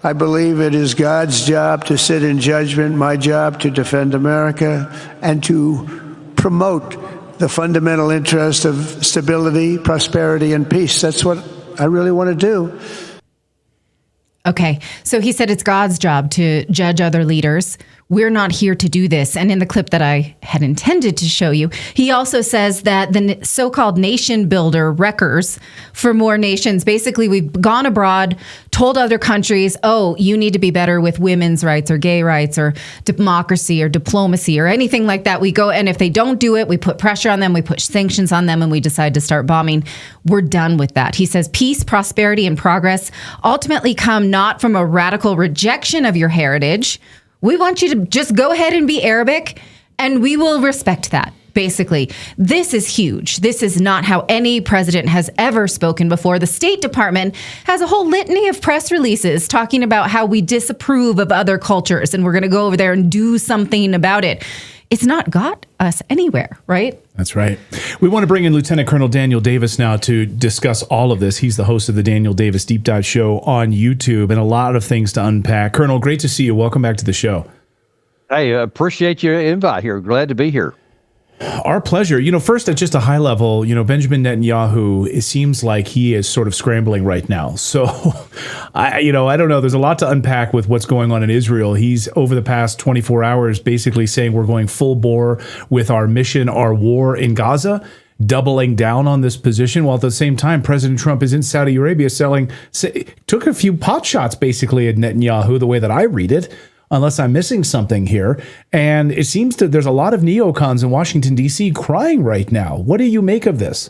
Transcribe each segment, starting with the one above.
I believe it is God's job to sit in judgment, my job to defend America, and to promote the fundamental interest of stability, prosperity, and peace. That's what I really want to do. Okay, so he said it's God's job to judge other leaders. We're not here to do this. And in the clip that I had intended to show you, he also says that the so-called nation builder wreckers for more nations, basically we've gone abroad, told other countries, oh, you need to be better with women's rights or gay rights or democracy or diplomacy or anything like that. We go, and if they don't do it, we put pressure on them, we put sanctions on them, and we decide to start bombing. We're done with that. He says peace, prosperity, and progress ultimately come not from a radical rejection of your heritage. We want you to just go ahead and be Arabic, and we will respect that. Basically, this is huge. This is not how any president has ever spoken before. The State Department has a whole litany of press releases talking about how we disapprove of other cultures, and we're going to go over there and do something about it. It's not got us anywhere, right? That's right. We want to bring in Lieutenant Colonel Daniel Davis now to discuss all of this. He's the host of the Daniel Davis Deep Dive Show on YouTube, and a lot of things to unpack. Colonel, great to see you. Welcome back to the show. Hey, appreciate your invite here. Glad to be here. Our pleasure. First at just a high level, Benjamin Netanyahu, it seems like he is sort of scrambling right now. So, I don't know. There's a lot to unpack with what's going on in Israel. He's over the past 24 hours basically saying we're going full bore with our mission, our war in Gaza, doubling down on this position, while at the same time, President Trump is in Saudi Arabia took a few pot shots basically at Netanyahu, the way that I read it, unless I'm missing something here. And it seems there's a lot of neocons in Washington, D.C. crying right now. What do you make of this?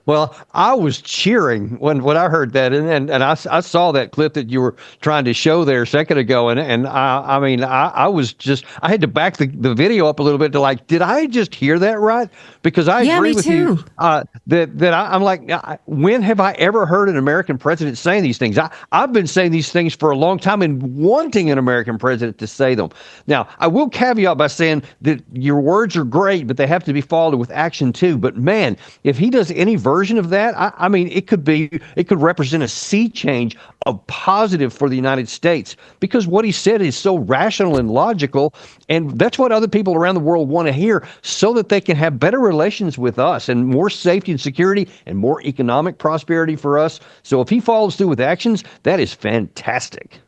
Well, I was cheering when I heard that, and I saw that clip that you were trying to show there a second ago, and I was just, I had to back the video up a little bit to did I just hear that right? Because I agree with you that I'm like, when have I ever heard an American president saying these things? I've been saying these things for a long time and wanting an American president to say them. Now, I will caveat by saying that your words are great, but they have to be followed with action too. But man, if he does any version of that, it could represent a sea change of positive for the United States, because what he said is so rational and logical, and that's what other people around the world want to hear, so that they can have better relations with us and more safety and security and more economic prosperity for us. So if he follows through with actions, that is fantastic.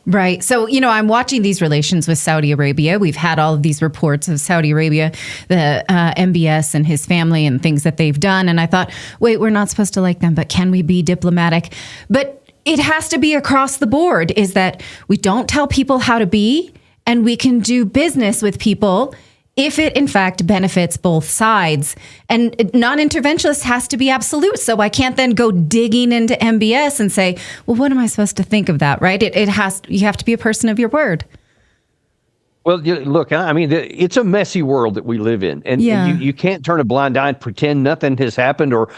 Right. So, I'm watching these relations with Saudi Arabia. We've had all of these reports of Saudi Arabia, the MBS and his family and things that they've done. And I thought, wait, we're not supposed to like them, but can we be diplomatic? But it has to be across the board, is that we don't tell people how to be, and we can do business with people if it, in fact, benefits both sides. And non-interventionist has to be absolute. So I can't then go digging into MBS and say, well, what am I supposed to think of that, right? You have to be a person of your word. Well, look, it's a messy world that we live in, and you can't turn a blind eye and pretend nothing has happened. Or,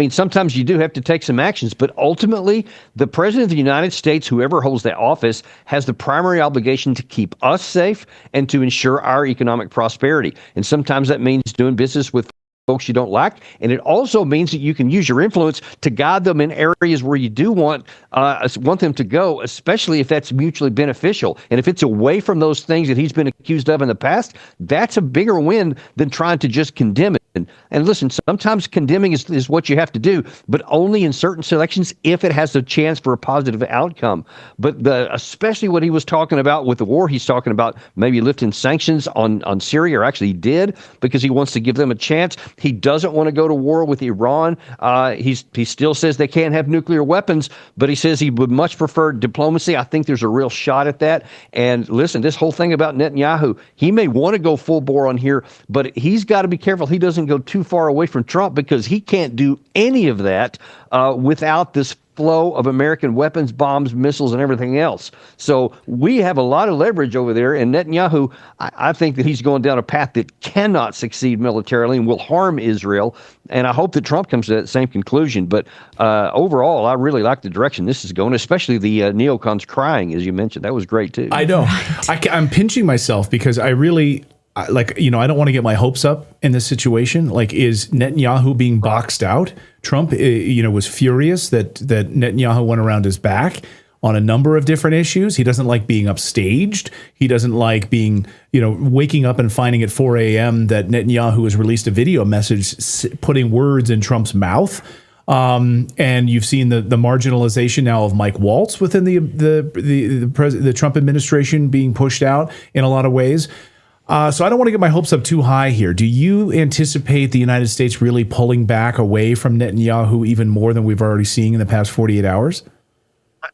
sometimes you do have to take some actions, but ultimately, the president of the United States, whoever holds that office, has the primary obligation to keep us safe and to ensure our economic prosperity. And sometimes that means doing business with folks you don't like, and it also means that you can use your influence to guide them in areas where you do want them to go, especially if that's mutually beneficial. And if it's away from those things that he's been accused of in the past, that's a bigger win than trying to just condemn it. And listen, sometimes condemning is what you have to do, but only in certain selections if it has a chance for a positive outcome. But especially what he was talking about with the war, he's talking about maybe lifting sanctions on Syria, or actually he did, because he wants to give them a chance. He doesn't want to go to war with Iran. He still says they can't have nuclear weapons, but he says he would much prefer diplomacy. I think there's a real shot at that. And listen, this whole thing about Netanyahu, he may want to go full bore on here, but he's got to be careful he doesn't go too far away from Trump, because he can't do any of that without this flow of American weapons, bombs, missiles, and everything else. So we have a lot of leverage over there, and Netanyahu, I think that he's going down a path that cannot succeed militarily and will harm Israel, and I hope that Trump comes to that same conclusion. But overall, I really like the direction this is going, especially the neocons crying, as you mentioned. That was great, too. I know. Right. I'm pinching myself, because I really... I don't want to get my hopes up in this situation. Is Netanyahu being boxed out? Trump, was furious that Netanyahu went around his back. on a number of different issues. He doesn't like being upstaged. He doesn't like being, waking up and finding at 4 a.m. that Netanyahu has released a video message putting words in Trump's mouth. And you've seen the marginalization now of Mike Waltz within the Trump administration being pushed out in a lot of ways. So I don't want to get my hopes up too high here. Do you anticipate the United States really pulling back away from Netanyahu even more than we've already seen in the past 48 hours?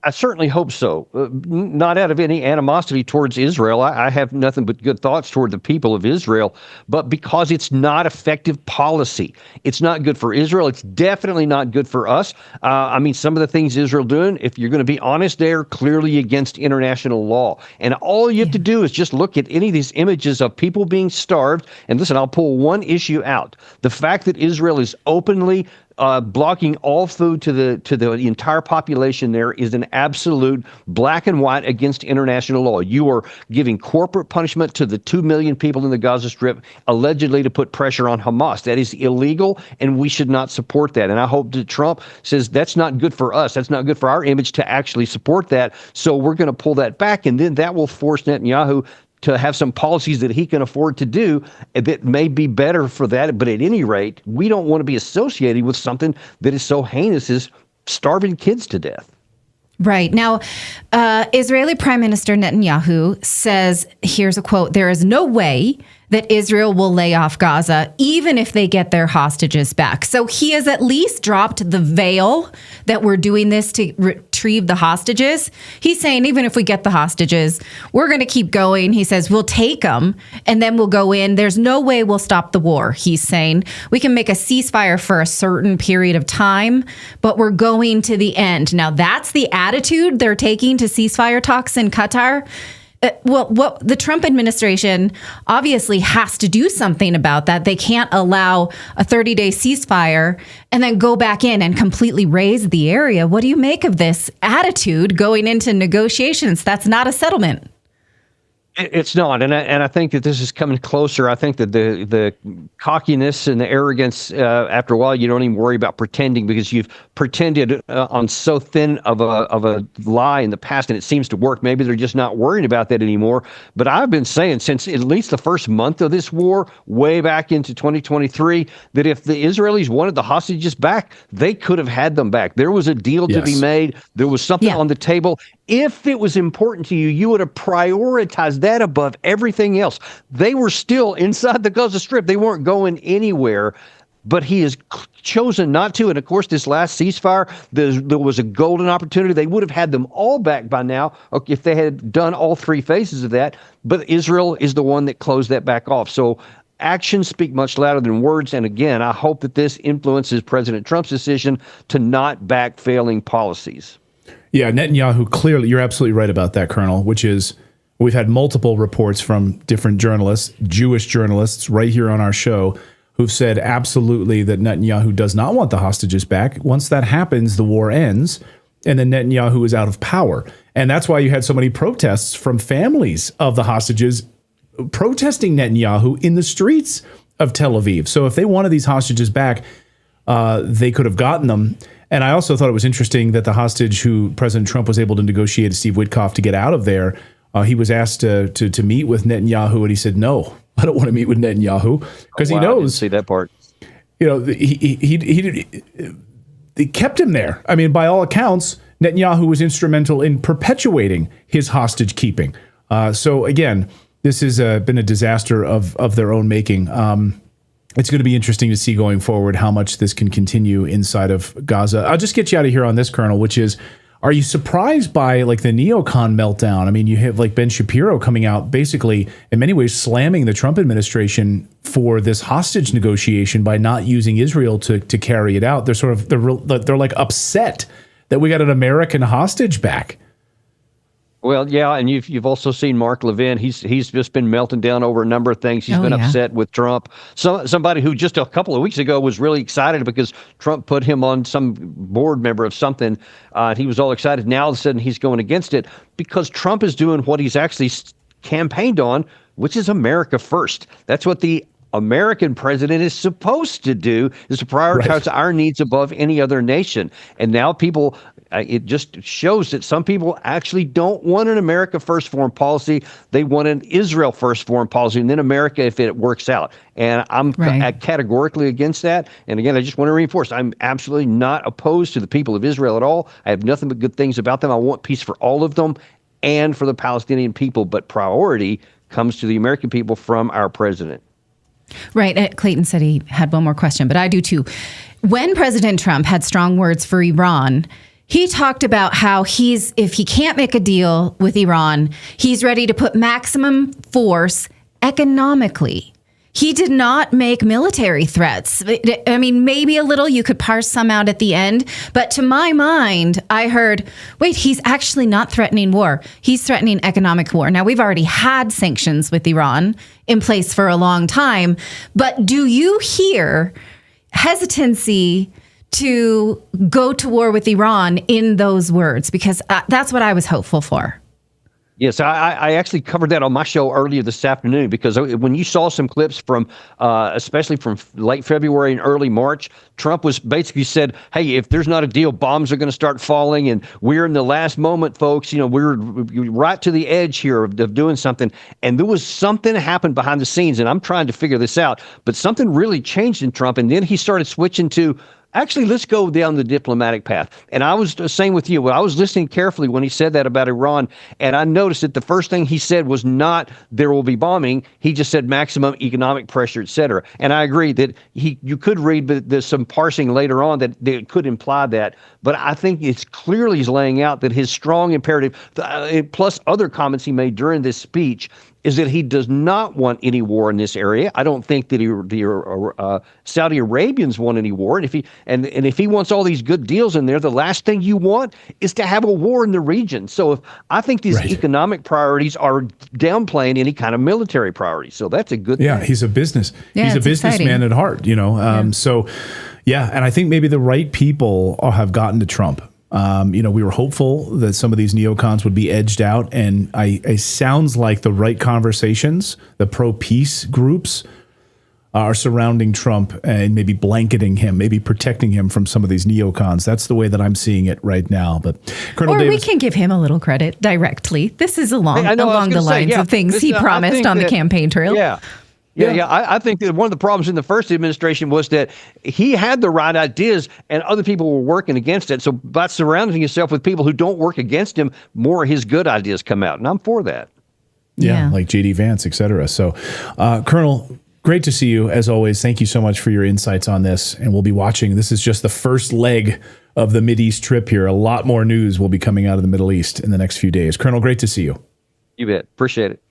I certainly hope so. Not out of any animosity towards Israel. I have nothing but good thoughts toward the people of Israel, but because it's not effective policy. It's not good for Israel. It's definitely not good for us. Some of the things Israel doing, if you're going to be honest, they're clearly against international law. And all you have to do is just look at any of these images of people being starved. And listen, I'll pull one issue out. The fact that Israel is openly blocking all food to the entire population there is an absolute black and white against international law. You are giving corporate punishment to the 2 million people in the Gaza Strip, allegedly to put pressure on Hamas. That is illegal, and we should not support that. And I hope that Trump says that's not good for us. That's not good for our image to actually support that. So we're going to pull that back, and then that will force Netanyahu to have some policies that he can afford to do that may be better for that. But at any rate, we don't want to be associated with something that is so heinous as starving kids to death. Right. Now, Israeli Prime Minister Netanyahu says, here's a quote, "There is no way that Israel will lay off Gaza, even if they get their hostages back." So he has at least dropped the veil that we're doing this to retrieve the hostages. He's saying, even if we get the hostages, we're going to keep going. He says, we'll take them and then we'll go in. There's no way we'll stop the war. He's saying we can make a ceasefire for a certain period of time, but we're going to the end. Now, that's the attitude they're taking to ceasefire talks in Qatar. What the Trump administration obviously has to do something about that. They can't allow a 30-day ceasefire and then go back in and completely raise the area. What do you make of this attitude going into negotiations? That's not a settlement. It's not, and I think that this is coming closer. I think that the cockiness and the arrogance, after a while, you don't even worry about pretending because you've pretended on so thin of a lie in the past, and it seems to work. Maybe they're just not worried about that anymore. But I've been saying since at least the first month of this war, way back into 2023, that if the Israelis wanted the hostages back, they could have had them back. There was a deal to be made. There was something on the table. If it was important to you, you would have prioritized that above everything else. They were still inside the Gaza Strip. They weren't going anywhere, but he has chosen not to. And of course, this last ceasefire, there was a golden opportunity. They would have had them all back by now if they had done all three phases of that. But Israel is the one that closed that back off. So actions speak much louder than words. And again, I hope that this influences President Trump's decision to not back failing policies. Yeah, Netanyahu, clearly, you're absolutely right about that, Colonel, which is we've had multiple reports from different journalists, Jewish journalists, right here on our show, who've said absolutely that Netanyahu does not want the hostages back. Once that happens, the war ends, and then Netanyahu is out of power. And that's why you had so many protests from families of the hostages protesting Netanyahu in the streets of Tel Aviv. So if they wanted these hostages back, they could have gotten them. And I also thought it was interesting that the hostage who President Trump was able to negotiate, Steve Witkoff, to get out of there, he was asked to meet with Netanyahu, and he said, no, I don't want to meet with Netanyahu, because he knows. I didn't see that part. He kept him there. I mean, by all accounts, Netanyahu was instrumental in perpetuating his hostage keeping. So again, this has been a disaster of their own making. It's going to be interesting to see going forward how much this can continue inside of Gaza. I'll just get you out of here on this, Colonel, which is, are you surprised by like the neocon meltdown? I mean, you have like Ben Shapiro coming out basically in many ways slamming the Trump administration for this hostage negotiation by not using Israel to carry it out. They're like upset that we got an American hostage back. Well, yeah, and you've also seen Mark Levin. He's just been melting down over a number of things. He's been upset with Trump. Somebody who just a couple of weeks ago was really excited because Trump put him on some board member of something. He was all excited. Now all of a sudden he's going against it because Trump is doing what he's actually campaigned on, which is America first. That's what the American president is supposed to do, is to prioritize our needs above any other nation. And now people, it just shows that some people actually don't want an America first foreign policy. They want an Israel first foreign policy, and then America if it works out. And I'm categorically against that. And again, I just want to reinforce, I'm absolutely not opposed to the people of Israel at all. I have nothing but good things about them. I want peace for all of them and for the Palestinian people. But priority comes to the American people from our president. Right. Clayton said he had one more question, but I do too. When President Trump had strong words for Iran, he talked about how if he can't make a deal with Iran, he's ready to put maximum force economically. He did not make military threats. I mean, maybe a little, you could parse some out at the end. But to my mind, I heard, wait, he's actually not threatening war. He's threatening economic war. Now, we've already had sanctions with Iran in place for a long time. But do you hear hesitancy to go to war with Iran in those words? Because that's what I was hopeful for. Yes, I actually covered that on my show earlier this afternoon, because when you saw some clips from, especially from late February and early March, Trump was basically said, hey, if there's not a deal, bombs are going to start falling. And we're in the last moment, folks. You know, we're right to the edge here of doing something. And there was something happened behind the scenes. And I'm trying to figure this out. But something really changed in Trump. And then he started switching to, actually, let's go down the diplomatic path. And I was the same with you. Well, I was listening carefully when he said that about Iran, and I noticed that the first thing he said was not there will be bombing. He just said maximum economic pressure, et cetera. And I agree that you could read, but there's some parsing later on that could imply that. But I think it's clearly he's laying out that his strong imperative, plus other comments he made during this speech, is that he does not want any war in this area. I don't think that the Saudi Arabians want any war. And if he wants all these good deals in there, the last thing you want is to have a war in the region. So I think these economic priorities are downplaying any kind of military priorities. So that's a good thing. Yeah, he's a businessman at heart, you know. So, and I think maybe the right people have gotten to Trump. We were hopeful that some of these neocons would be edged out, and it sounds like the right conversations, the pro-peace groups are surrounding Trump and maybe blanketing him, maybe protecting him from some of these neocons. That's the way that I'm seeing it right now. But Colonel Davis, we can give him a little credit directly. This is along the lines of things he promised on the campaign trail. Yeah. I think that one of the problems in the first administration was that he had the right ideas and other people were working against it. So by surrounding yourself with people who don't work against him, more of his good ideas come out. And I'm for that. Yeah. Like J.D. Vance, et cetera. So, Colonel, great to see you as always. Thank you so much for your insights on this. And we'll be watching. This is just the first leg of the Mideast trip here. A lot more news will be coming out of the Middle East in the next few days. Colonel, great to see you. You bet. Appreciate it.